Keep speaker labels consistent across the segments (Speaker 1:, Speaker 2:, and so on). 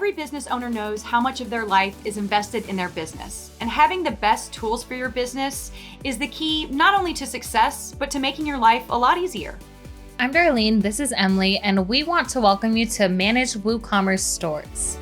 Speaker 1: Every business owner knows how much of their life is invested in their business, and having the best tools for your business is the key not only to success, but to making your life a lot easier.
Speaker 2: I'm Darlene, this is Emily, and we want to welcome you to Managed WooCommerce Stores.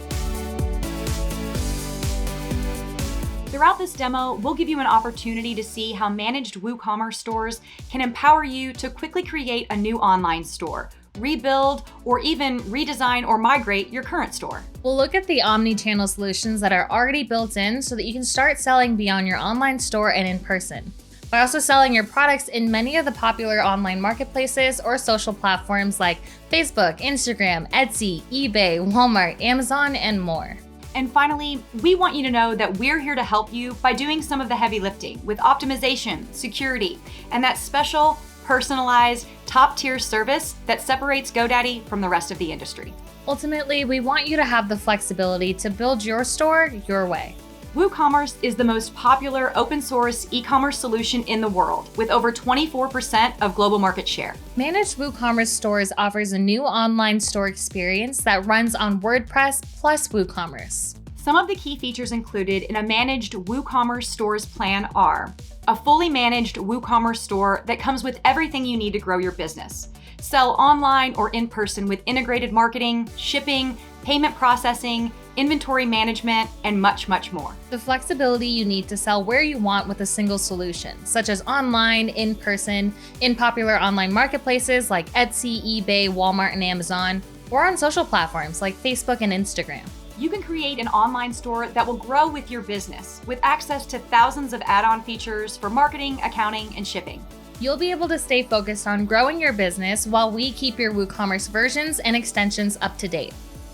Speaker 1: Throughout this demo, we'll give you an opportunity to see how Managed WooCommerce Stores can empower you to quickly create a new online store, rebuild, or even redesign or migrate your current store.
Speaker 2: We'll look at the omni-channel solutions that are already built in so that you can start selling beyond your online store and in person, by also selling your products in many of the popular online marketplaces or social platforms like Facebook, Instagram, Etsy, eBay, Walmart, Amazon, and more.
Speaker 1: And finally, we want you to know that we're here to help you by doing some of the heavy lifting with optimization, security, and that special, personalized, top-tier service that separates GoDaddy from the rest of the industry.
Speaker 2: Ultimately, we want you to have the flexibility to build your store your way.
Speaker 1: WooCommerce is the most popular open-source e-commerce solution in the world, with over 24% of global market share.
Speaker 2: Managed WooCommerce Stores offers a new online store experience that runs on WordPress plus WooCommerce.
Speaker 1: Some of the key features included in a Managed WooCommerce Stores plan are a fully managed WooCommerce store that comes with everything you need to grow your business. Sell online or in person with integrated marketing, shipping, payment processing, inventory management, and much, much more.
Speaker 2: The flexibility you need to sell where you want with a single solution, such as online, in person, in popular online marketplaces like Etsy, eBay, Walmart, and Amazon, or on social platforms like Facebook and Instagram.
Speaker 1: You can create an online store that will grow with your business, with access to thousands of add-on features for marketing, accounting, and shipping.
Speaker 2: You'll be able to stay focused on growing your business while we keep your WooCommerce versions and extensions up to date,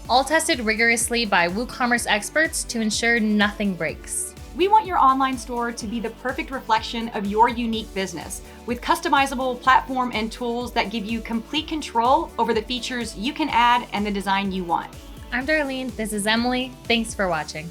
Speaker 2: all tested rigorously by WooCommerce experts to ensure nothing breaks.
Speaker 1: We want your online store to be the perfect reflection of your unique business, with customizable platform and tools that give you complete control over the features you can add and the design you want.
Speaker 2: I'm Darlene, this is Emily. Thanks for watching.